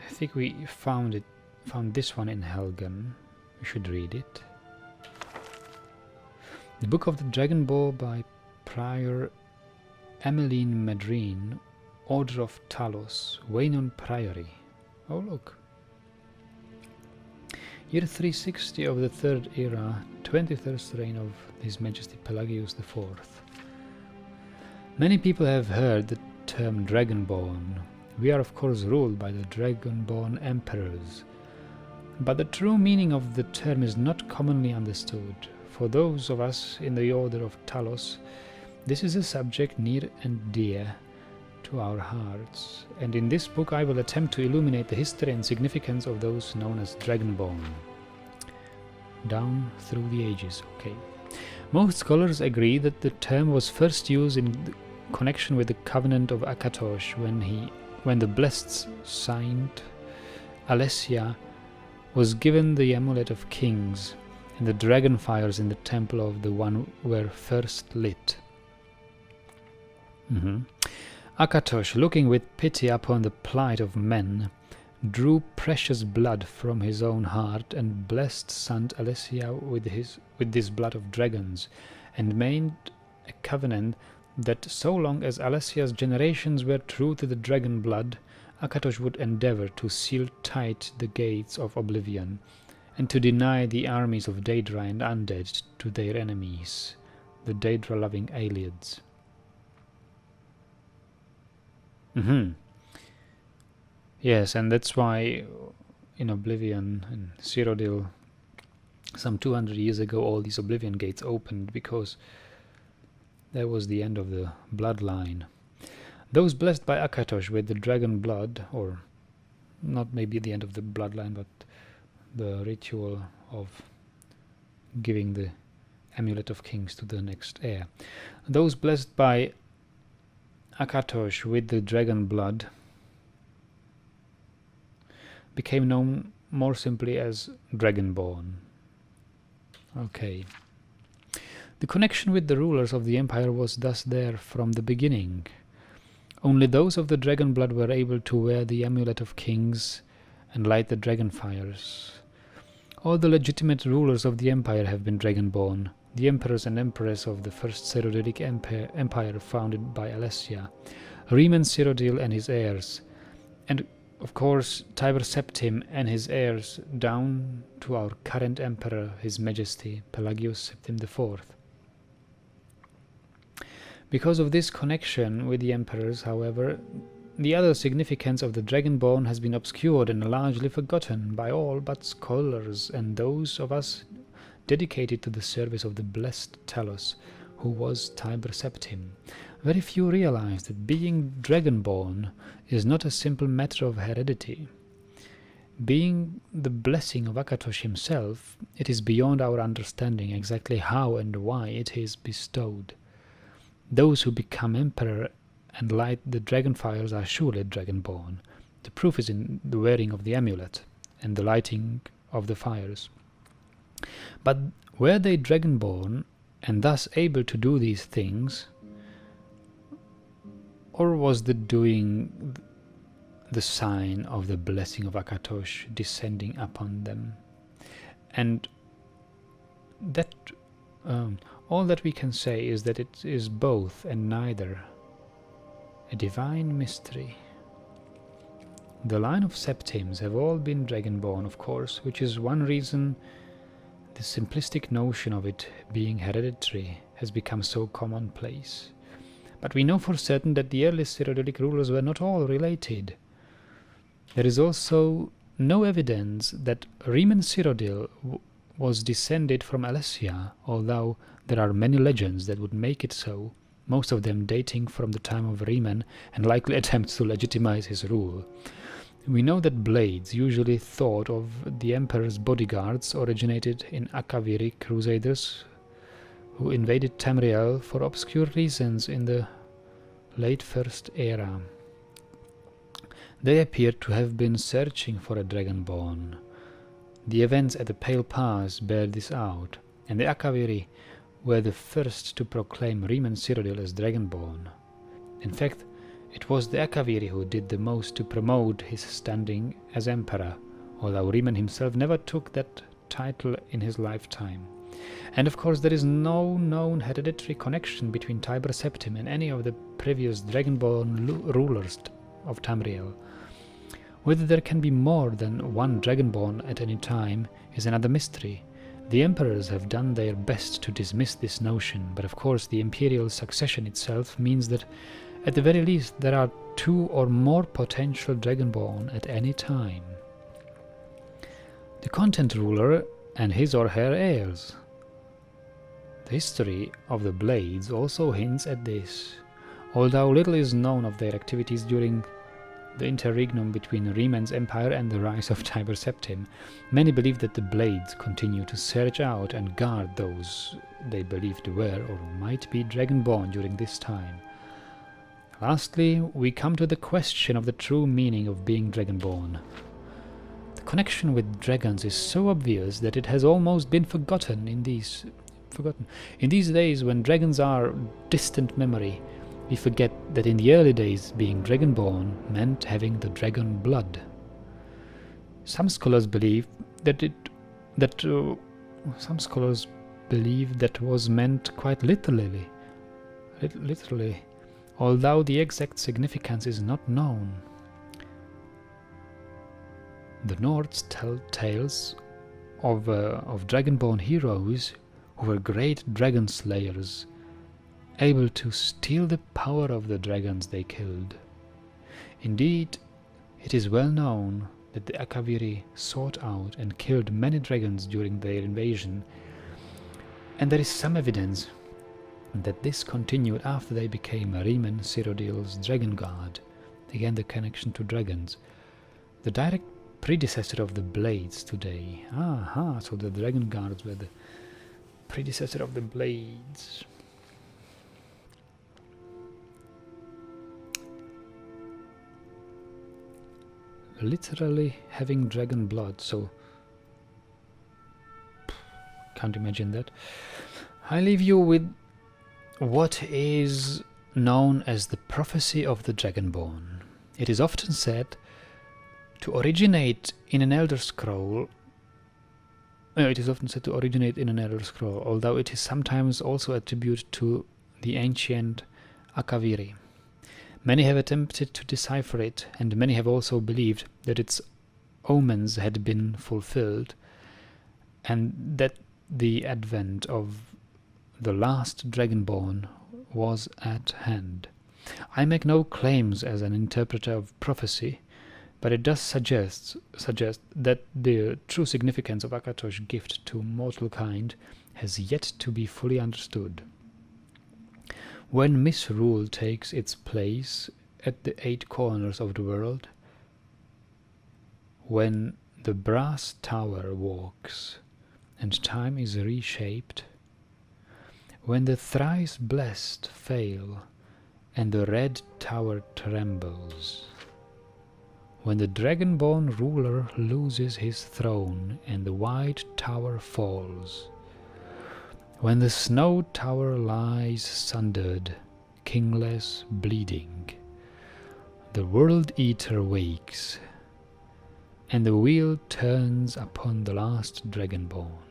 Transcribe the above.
I think we found this one in Helgen. We should read it. The Book of the Dragonborn by Prior Emmeline Medrine, Order of Talos, Waynon Priory. Oh, look. Year 360 of the Third Era, 21st reign of His Majesty Pelagius IV. Many people have heard the term Dragonborn. We are of course ruled by the Dragonborn Emperors. But the true meaning of the term is not commonly understood. For those of us in the Order of Talos, this is a subject near and dear to our hearts, and in this book I will attempt to illuminate the history and significance of those known as Dragonborn. Down through the ages, okay. Most scholars agree that the term was first used in connection with the Covenant of Akatosh when the Blessed Saint Alessia was given the Amulet of Kings, and the dragon fires in the Temple of the One were first lit. Akatosh, looking with pity upon the plight of men, drew precious blood from his own heart and blessed Saint Alessia with this blood of dragons, and made a covenant that so long as Alessia's generations were true to the dragon blood, Akatosh would endeavor to seal tight the gates of oblivion, and to deny the armies of Daedra and undead to their enemies, the Daedra-loving Aelids. Yes, and that's why in Oblivion and Cyrodiil, some 200 years ago, all these Oblivion gates opened, because that was the end of the bloodline. Those blessed by Akatosh with the dragon blood, or not maybe the end of the bloodline, but the ritual of giving the Amulet of Kings to the next heir. Those blessed by Akatosh with the dragon blood became known more simply as Dragonborn. Okay. The connection with the rulers of the empire was thus there from the beginning. Only those of the dragon blood were able to wear the Amulet of Kings and light the dragon fires. All the legitimate rulers of the empire have been Dragonborn, the emperors and empress of the first Cyrodiilic empire founded by Alessia, Riemann Cyrodiil and his heirs, and of course Tiber Septim and his heirs, down to our current emperor, His Majesty Pelagius Septim IV. Because of this connection with the emperors, however, the other significance of the Dragonborn has been obscured and largely forgotten by all but scholars and those of us dedicated to the service of the blessed Talos, who was Tiber Septim. Very few realize that being Dragonborn is not a simple matter of heredity. Being the blessing of Akatosh himself, it is beyond our understanding exactly how and why it is bestowed. Those who become emperor and light the dragon fires are surely Dragonborn. The proof is in the wearing of the amulet and the lighting of the fires. But were they Dragonborn and thus able to do these things, or was the doing the sign of the blessing of Akatosh descending upon them? And that all that we can say is that it is both and neither, a divine mystery. The line of Septims have all been Dragonborn, of course, which is one reason the simplistic notion of it being hereditary has become so commonplace. But we know for certain that the early Cyrodiilic rulers were not all related. There is also no evidence that Riemann Cyrodiil was descended from Alessia, although there are many legends that would make it so, most of them dating from the time of Riemann and likely attempts to legitimize his rule. We know that blades, usually thought of the emperor's bodyguards, originated in Akaviri crusaders who invaded Tamriel for obscure reasons in the late First Era. They appear to have been searching for a Dragonborn. The events at the Pale Pass bear this out, and the Akaviri were the first to proclaim Riemann Cyrodiil as Dragonborn. In fact, It was the Akaviri who did the most to promote his standing as emperor, although Riemann himself never took that title in his lifetime. And of course there is no known hereditary connection between Tiber Septim and any of the previous Dragonborn rulers of Tamriel. Whether there can be more than one Dragonborn at any time is another mystery. The emperors have done their best to dismiss this notion, but of course the imperial succession itself means that at the very least there are 2 or more potential Dragonborn at any time. The content ruler and his or her heirs. The history of the Blades also hints at this. Although little is known of their activities during the interregnum between Riemann's empire and the rise of Tiber Septim, many believe that the Blades continue to search out and guard those they believed were or might be Dragonborn during this time. Lastly, we come to the question of the true meaning of being Dragonborn. The connection with dragons is so obvious that it has almost been forgotten in these days when dragons are distant memory. We forget that in the early days being Dragonborn meant having the dragon blood. Some scholars believe that was meant quite literally, although the exact significance is not known. The Nords tell tales of Dragonborn heroes who were great dragon slayers, able to steal the power of the dragons they killed. Indeed, it is well known that the Akaviri sought out and killed many dragons during their invasion, and there is some evidence that this continued after they became Riemann Cyrodiil's Dragon Guard. Again, the connection to dragons. The direct predecessor of the Blades today. So the Dragon Guards were the predecessor of the Blades. Literally having dragon blood, so can't imagine that. I leave you with what is known as the prophecy of the Dragonborn. It is often said to originate in an Elder Scroll. Although it is sometimes also attributed to the ancient Akaviri. Many have attempted to decipher it, and many have also believed that its omens had been fulfilled, and that the advent of the last Dragonborn was at hand. I make no claims as an interpreter of prophecy, but it does suggest that the true significance of Akatosh's gift to mortal kind has yet to be fully understood. When misrule takes its place at the 8 corners of the world, when the brass tower walks and time is reshaped, when the thrice blessed fail and the red tower trembles, when the Dragonborn ruler loses his throne and the white tower falls, when the snow tower lies sundered, kingless, bleeding, the World Eater wakes, and the wheel turns upon the last Dragonborn.